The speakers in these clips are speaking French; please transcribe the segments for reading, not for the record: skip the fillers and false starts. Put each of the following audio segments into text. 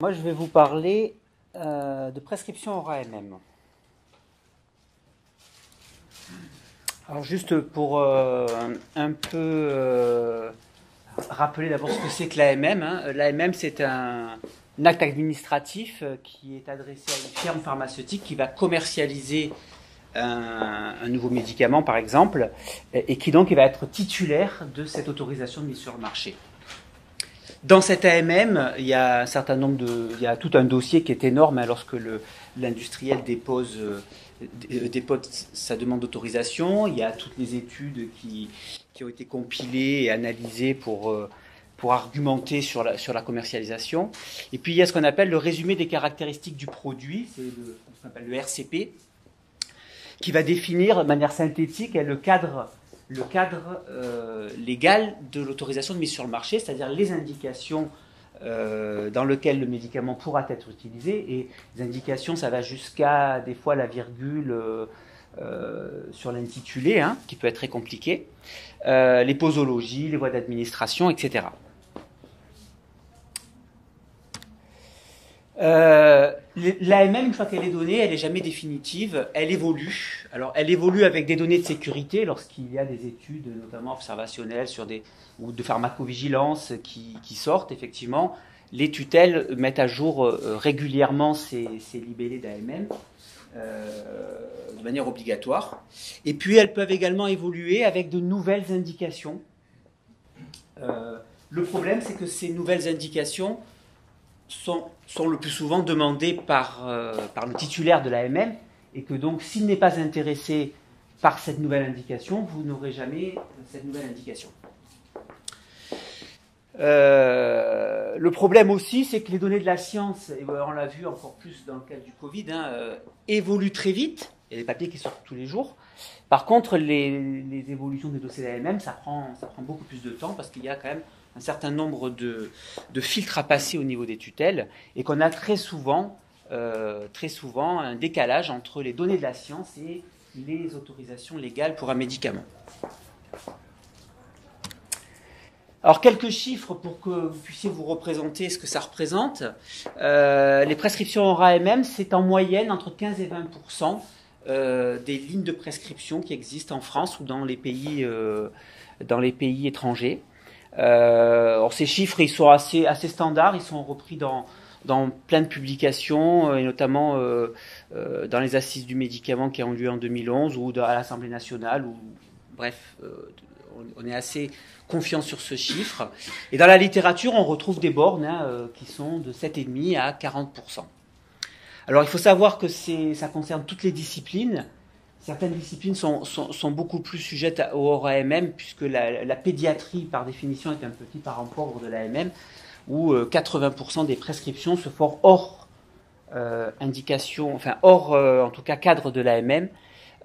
Moi, je vais vous parler de prescription hors AMM. Alors, juste pour un peu rappeler d'abord ce que c'est que l'AMM. L'AMM, c'est un acte administratif qui est adressé à une firme pharmaceutique qui va commercialiser un nouveau médicament, par exemple, et qui donc va être titulaire de cette autorisation de mise sur le marché. Dans cet AMM, il y a tout un dossier qui est énorme lorsque l'industriel dépose sa demande d'autorisation. Il y a toutes les études qui ont été compilées et analysées pour argumenter sur la commercialisation. Et puis il y a ce qu'on appelle le résumé des caractéristiques du produit, c'est ce qu'on appelle le RCP, qui va définir de manière synthétique le cadre légal de l'autorisation de mise sur le marché, c'est-à-dire les indications dans lesquelles le médicament pourra être utilisé. Et les indications, ça va jusqu'à des fois la virgule sur l'intitulé, qui peut être très compliqué, les posologies, les voies d'administration, etc. L'AMM, une fois qu'elle est donnée, elle n'est jamais définitive, elle évolue. Alors, elle évolue avec des données de sécurité lorsqu'il y a des études, notamment observationnelles, ou de pharmacovigilance qui sortent, effectivement. Les tutelles mettent à jour régulièrement ces libellés d'AMM de manière obligatoire. Et puis, elles peuvent également évoluer avec de nouvelles indications. Le problème, c'est que ces nouvelles indications sont le plus souvent demandées par le titulaire de l'AMM, et que donc, s'il n'est pas intéressé par cette nouvelle indication, vous n'aurez jamais cette nouvelle indication. Le problème aussi, c'est que les données de la science, et on l'a vu encore plus dans le cas du Covid, évoluent très vite. Il y a des papiers qui sortent tous les jours. Par contre, les évolutions des dossiers d'AMM, ça prend beaucoup plus de temps, parce qu'il y a quand même un certain nombre de filtres à passer au niveau des tutelles, et qu'on a très souvent un décalage entre les données de la science et les autorisations légales pour un médicament. Alors, quelques chiffres pour que vous puissiez vous représenter ce que ça représente. Les prescriptions hors AMM, c'est en moyenne entre 15 et 20% des lignes de prescription qui existent en France ou dans les pays étrangers. Alors ces chiffres, ils sont assez standards, ils sont repris dans plein de publications, et notamment dans les assises du médicament qui ont lieu en 2011 ou à l'Assemblée nationale. Bref, on est assez confiant sur ce chiffre. Et dans la littérature, on retrouve des bornes qui sont de 7,5 à 40%. Alors il faut savoir que ça concerne toutes les disciplines. Certaines disciplines sont beaucoup plus sujettes au hors AMM, puisque la pédiatrie, par définition, est un petit parent pauvre de l'AMM, où 80% des prescriptions se font hors indication, enfin hors, en tout cas, cadre de l'AMM.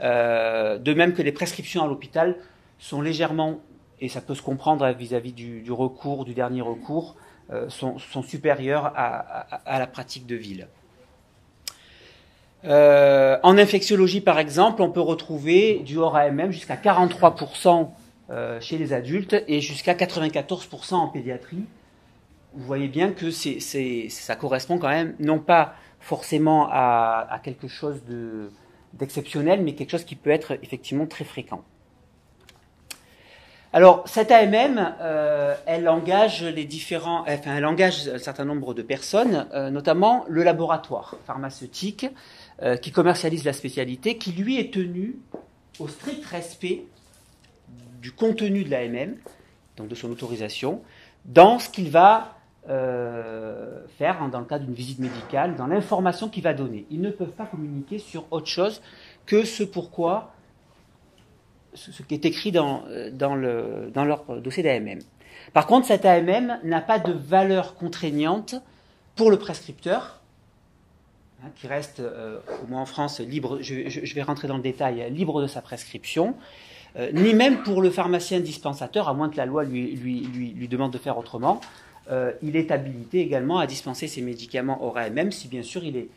De même que les prescriptions à l'hôpital sont légèrement, et ça peut se comprendre vis-à-vis du dernier recours, sont supérieures à la pratique de ville. En infectiologie, par exemple, on peut retrouver du hors AMM jusqu'à 43% chez les adultes et jusqu'à 94% en pédiatrie. Vous voyez bien que ça correspond quand même, non pas forcément à quelque chose d'exceptionnel, mais quelque chose qui peut être effectivement très fréquent. Alors, cette AMM, elle engage elle engage un certain nombre de personnes, notamment le laboratoire pharmaceutique, qui commercialise la spécialité, qui lui est tenu au strict respect du contenu de l'AMM, donc de son autorisation, dans ce qu'il va faire dans le cadre d'une visite médicale, dans l'information qu'il va donner. Ils ne peuvent pas communiquer sur autre chose que ce qui est écrit dans leur dossier d'AMM. Par contre, cette AMM n'a pas de valeur contraignante pour le prescripteur, qui reste, au moins en France, libre, je vais rentrer dans le détail, libre de sa prescription, ni même pour le pharmacien dispensateur, à moins que la loi lui demande de faire autrement. Il est habilité également à dispenser ses médicaments hors AMM, si bien sûr il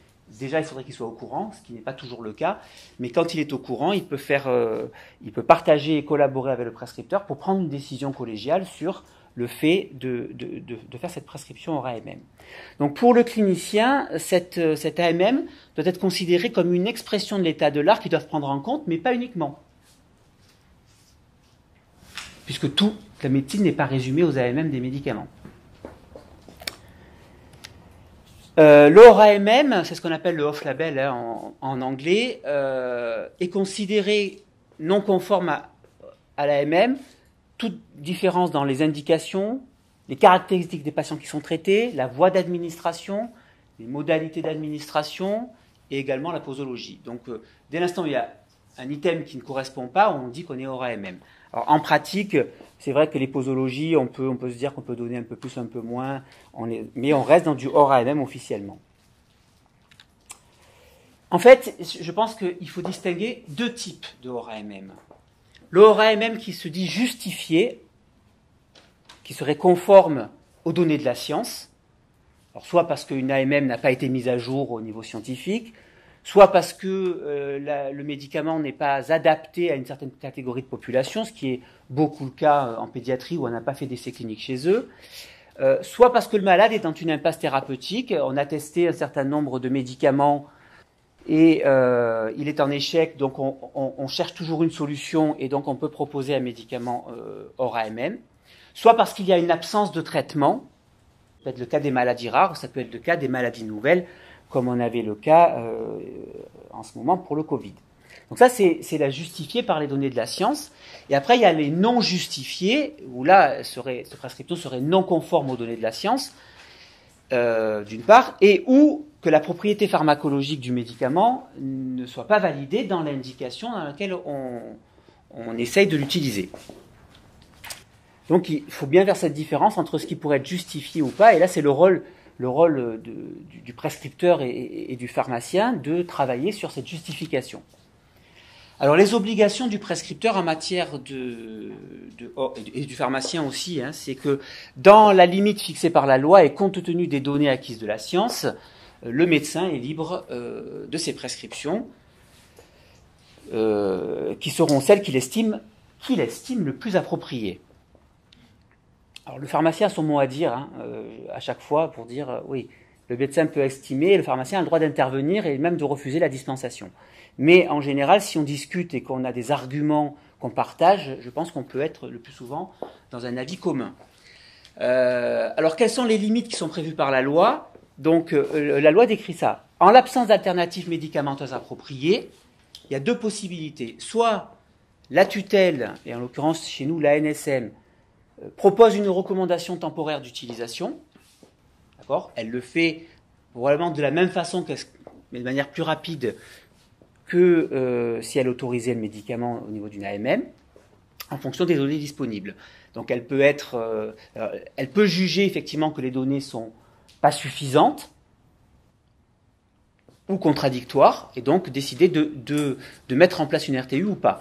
faudrait qu'il soit au courant, ce qui n'est pas toujours le cas, mais quand il est au courant, il peut partager et collaborer avec le prescripteur pour prendre une décision collégiale sur le fait de faire cette prescription hors AMM. Donc pour le clinicien, cette AMM doit être considérée comme une expression de l'état de l'art qu'ils doivent prendre en compte, mais pas uniquement. Puisque toute la médecine n'est pas résumée aux AMM des médicaments. Le hors AMM, c'est ce qu'on appelle le off-label en anglais, est considéré non conforme à l'AMM, toute différence dans les indications, les caractéristiques des patients qui sont traités, la voie d'administration, les modalités d'administration et également la posologie. Donc, dès l'instant où il y a un item qui ne correspond pas, on dit qu'on est hors AMM. Alors, en pratique, c'est vrai que les posologies, on peut se dire qu'on peut donner un peu plus, un peu moins, mais on reste dans du hors AMM officiellement. En fait, je pense qu'il faut distinguer deux types de hors AMM. Le hors AMM qui se dit justifié, qui serait conforme aux données de la science, alors soit parce qu'une AMM n'a pas été mise à jour au niveau scientifique, soit parce que le médicament n'est pas adapté à une certaine catégorie de population, ce qui est beaucoup le cas en pédiatrie où on n'a pas fait d'essais cliniques chez eux, soit parce que le malade est dans une impasse thérapeutique, on a testé un certain nombre de médicaments et il est en échec, donc on cherche toujours une solution et donc on peut proposer un médicament hors AMM, soit parce qu'il y a une absence de traitement, ça peut être le cas des maladies rares, ça peut être le cas des maladies nouvelles, comme on avait le cas en ce moment pour le Covid. Donc ça, c'est la justifiée par les données de la science. Et après, il y a les non justifiés, où là, ce prescription serait non conforme aux données de la science, d'une part, et où que la propriété pharmacologique du médicament ne soit pas validée dans l'indication dans laquelle on essaye de l'utiliser. Donc il faut bien faire cette différence entre ce qui pourrait être justifié ou pas, et là c'est le rôle du prescripteur et du pharmacien de travailler sur cette justification. Alors les obligations du prescripteur en matière et du pharmacien aussi, c'est que dans la limite fixée par la loi et compte tenu des données acquises de la science, le médecin est libre de ses prescriptions qui seront celles qu'il estime le plus appropriées. Alors le pharmacien a son mot à dire à chaque fois pour dire oui, le médecin peut estimer, le pharmacien a le droit d'intervenir et même de refuser la dispensation. Mais en général, si on discute et qu'on a des arguments qu'on partage, je pense qu'on peut être le plus souvent dans un avis commun. Alors quelles sont les limites qui sont prévues par la loi ? Donc la loi décrit ça. En l'absence d'alternatives médicamenteuses appropriées, il y a deux possibilités. Soit la tutelle, et en l'occurrence chez nous l'ANSM, propose une recommandation temporaire d'utilisation. D'accord ? Elle le fait probablement de la même façon, mais de manière plus rapide que si elle autorisait le médicament au niveau d'une AMM, en fonction des données disponibles. Donc elle peut juger effectivement que les données sont pas suffisantes ou contradictoires, et donc décider de mettre en place une RTU ou pas.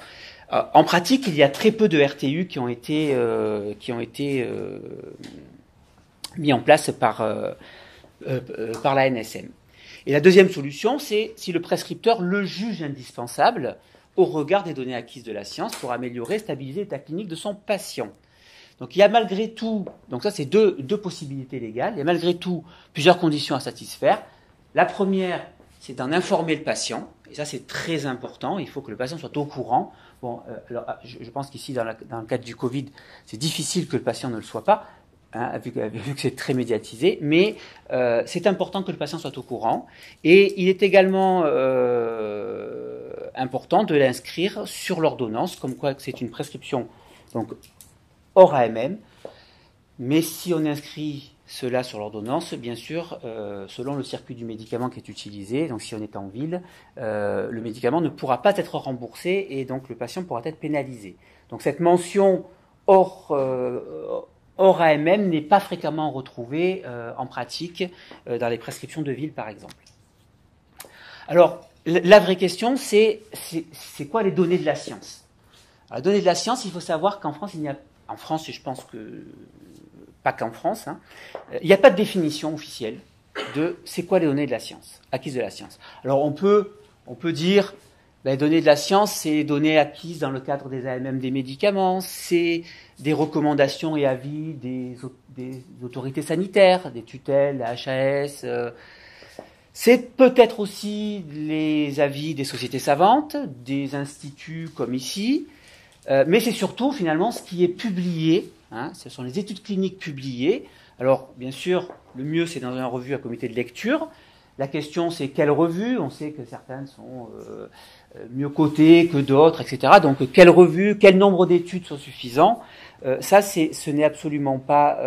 En pratique, il y a très peu de RTU qui ont été mis en place par la NSM. Et la deuxième solution, c'est si le prescripteur le juge indispensable au regard des données acquises de la science pour améliorer et stabiliser l'état clinique de son patient. Donc il y a malgré tout, donc ça c'est deux possibilités légales, il y a malgré tout plusieurs conditions à satisfaire. La première, c'est d'en informer le patient, et ça c'est très important, il faut que le patient soit au courant. Bon, alors, je pense qu'ici, dans le cadre du Covid, c'est difficile que le patient ne le soit pas, vu que c'est très médiatisé, mais c'est important que le patient soit au courant. Et il est également important de l'inscrire sur l'ordonnance, comme quoi c'est une prescription donc, hors AMM, mais si on inscrit cela sur l'ordonnance, bien sûr, selon le circuit du médicament qui est utilisé, donc si on est en ville, le médicament ne pourra pas être remboursé et donc le patient pourra être pénalisé. Donc cette mention hors AMM n'est pas fréquemment retrouvée en pratique dans les prescriptions de ville, par exemple. Alors, la vraie question, c'est quoi les données de la science ? Alors, les données de la science, il faut savoir qu'en France, en France, et je pense que pas qu'en France, il n'y a pas de définition officielle de c'est quoi les données de la science, acquises de la science. Alors on peut dire, Donner de la science, c'est données acquises dans le cadre des AMM des médicaments, c'est des recommandations et avis des autorités sanitaires, des tutelles, la HAS. C'est peut-être aussi les avis des sociétés savantes, des instituts comme ici, mais c'est surtout finalement ce qui est publié. Ce sont les études cliniques publiées. Alors, bien sûr, le mieux, c'est dans une revue à comité de lecture. La question, c'est quelle revue? On sait que certaines sont mieux cotées que d'autres, etc. Donc, quelle revue, quel nombre d'études sont suffisants? Ça, ce n'est absolument pas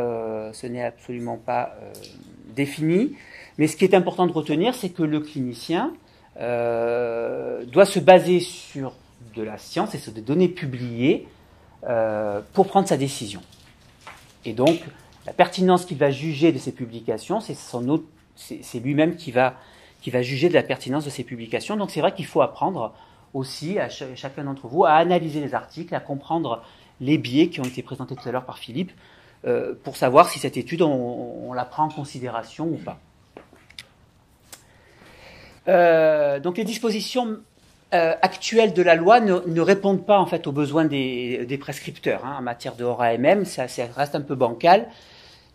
défini. Mais ce qui est important de retenir, c'est que le clinicien doit se baser sur de la science et sur des données publiées pour prendre sa décision. Et donc, la pertinence qu'il va juger de ces publications, c'est lui-même qui va juger de la pertinence de ces publications. Donc, c'est vrai qu'il faut apprendre aussi à chacun d'entre vous à analyser les articles, à comprendre les biais qui ont été présentés tout à l'heure par Philippe, pour savoir si cette étude, on la prend en considération ou pas. Donc, les dispositions actuelles de la loi ne répondent pas en fait aux besoins des prescripteurs en matière de hors AMM, ça reste un peu bancal.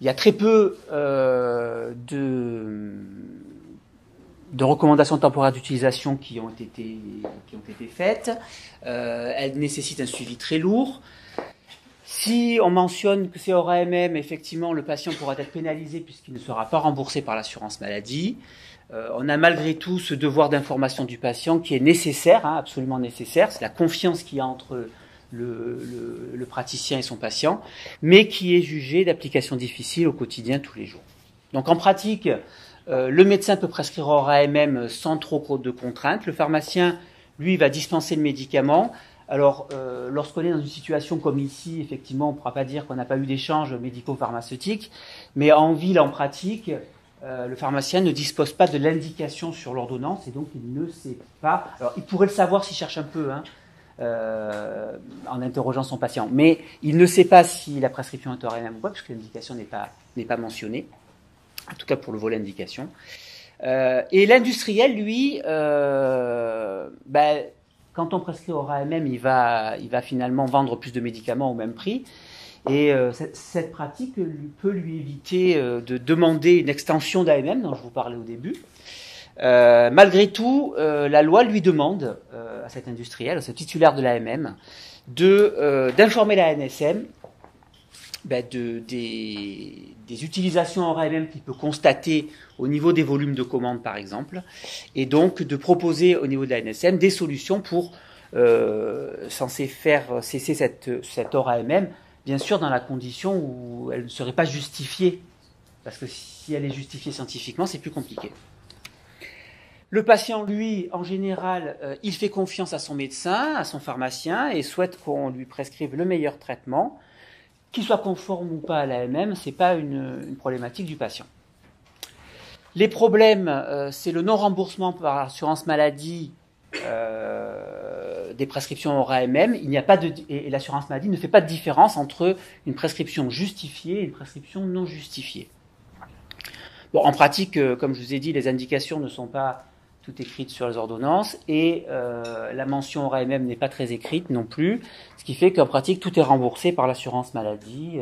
Il y a très peu de recommandations temporaires d'utilisation qui ont été faites. Elles nécessitent un suivi très lourd. Si on mentionne que c'est hors AMM, effectivement, le patient pourra être pénalisé puisqu'il ne sera pas remboursé par l'assurance maladie. On a malgré tout ce devoir d'information du patient qui est nécessaire, absolument nécessaire. C'est la confiance qu'il y a entre le praticien et son patient, mais qui est jugé d'application difficile au quotidien tous les jours. Donc en pratique, le médecin peut prescrire hors AMM sans trop de contraintes. Le pharmacien, lui, va dispenser le médicament. Alors, lorsqu'on est dans une situation comme ici, effectivement, on ne pourra pas dire qu'on n'a pas eu d'échange médico-pharmaceutique, mais en ville, en pratique, le pharmacien ne dispose pas de l'indication sur l'ordonnance et donc il ne sait pas. Alors, il pourrait le savoir s'il cherche un peu, en interrogeant son patient, mais il ne sait pas si la prescription est hors AMM ou pas, puisque l'indication n'est pas mentionnée, en tout cas pour le volet indication. Et l'industriel, lui, quand on prescrit hors AMM, il va finalement vendre plus de médicaments au même prix. Et cette pratique peut lui éviter de demander une extension d'AMM, dont je vous parlais au début. Malgré tout, la loi lui demande à cet industriel, à ce titulaire de l'AMM, d'informer la ANSM des utilisations hors AMM qu'il peut constater au niveau des volumes de commandes, par exemple, et donc de proposer au niveau de la ANSM des solutions pour censées faire cesser cette hors AMM, bien sûr dans la condition où elle ne serait pas justifiée, parce que si elle est justifiée scientifiquement, c'est plus compliqué. Le patient, lui, en général, il fait confiance à son médecin, à son pharmacien, et souhaite qu'on lui prescrive le meilleur traitement. Qu'il soit conforme ou pas à l'AMM, ce n'est pas une problématique du patient. Les problèmes, c'est le non-remboursement par l'assurance maladie des prescriptions hors AMM. Et l'assurance maladie ne fait pas de différence entre une prescription justifiée et une prescription non justifiée. Bon, en pratique, comme je vous ai dit, les indications ne sont pas toutes écrites sur les ordonnances et la mention hors AMM n'est pas très écrite non plus, ce qui fait qu'en pratique, tout est remboursé par l'assurance maladie.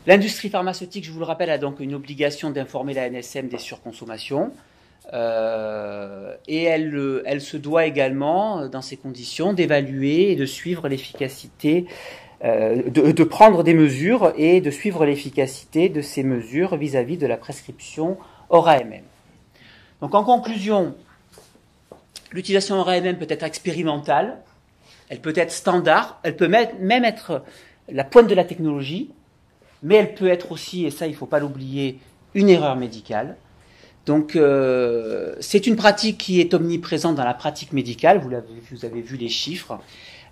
L'industrie pharmaceutique, je vous le rappelle, a donc une obligation d'informer la ANSM des surconsommations. Et elle se doit également, dans ces conditions, d'évaluer et de suivre l'efficacité, de prendre des mesures et de suivre l'efficacité de ces mesures vis-à-vis de la prescription hors AMM. Donc en conclusion, l'utilisation hors AMM peut être expérimentale, elle peut être standard, elle peut même être la pointe de la technologie, mais elle peut être aussi, et ça il ne faut pas l'oublier, une erreur médicale. Donc c'est une pratique qui est omniprésente dans la pratique médicale, vous avez vu les chiffres.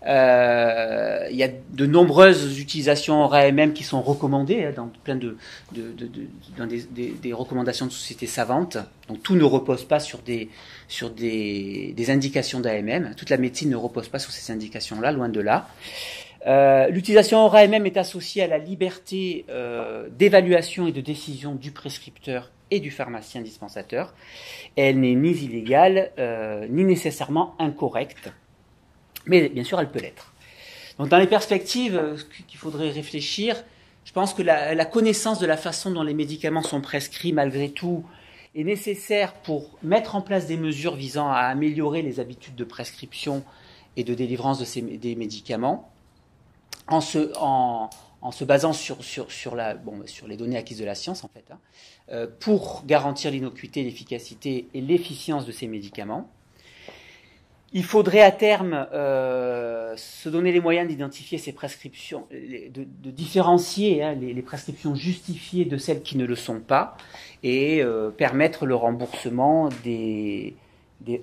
Il y a de nombreuses utilisations hors AMM qui sont recommandées dans plein dans des recommandations de sociétés savantes. Donc tout ne repose pas sur des indications d'AMM. Toute la médecine ne repose pas sur ces indications-là, loin de là. L'utilisation ORAMM est associée à la liberté d'évaluation et de décision du prescripteur et du pharmacien dispensateur. Elle n'est ni illégale, ni nécessairement incorrecte, mais bien sûr elle peut l'être. Donc dans les perspectives qu'il faudrait réfléchir, je pense que la connaissance de la façon dont les médicaments sont prescrits malgré tout est nécessaire pour mettre en place des mesures visant à améliorer les habitudes de prescription et de délivrance des médicaments en se basant sur les données acquises de la science en fait, pour garantir l'innocuité, l'efficacité et l'efficience de ces médicaments. Il faudrait à terme se donner les moyens d'identifier ces prescriptions, de différencier les prescriptions justifiées de celles qui ne le sont pas, et permettre le remboursement du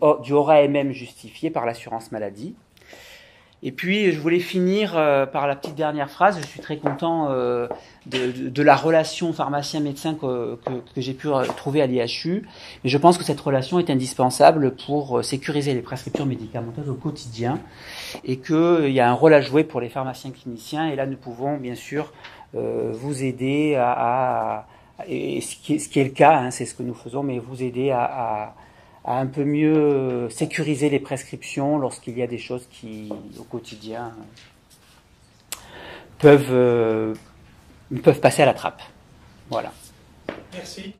ORAMM justifié par l'assurance maladie. Et puis, je voulais finir par la petite dernière phrase. Je suis très content de la relation pharmacien-médecin que j'ai pu trouver à l'IHU. Mais je pense que cette relation est indispensable pour sécuriser les prescriptions médicamenteuses au quotidien et qu'il y a un rôle à jouer pour les pharmaciens cliniciens. Et là, nous pouvons bien sûr vous aider et ce qui est le cas, c'est ce que nous faisons, mais vous aider à un peu mieux sécuriser les prescriptions lorsqu'il y a des choses qui, au quotidien, peuvent passer à la trappe. Voilà. Merci.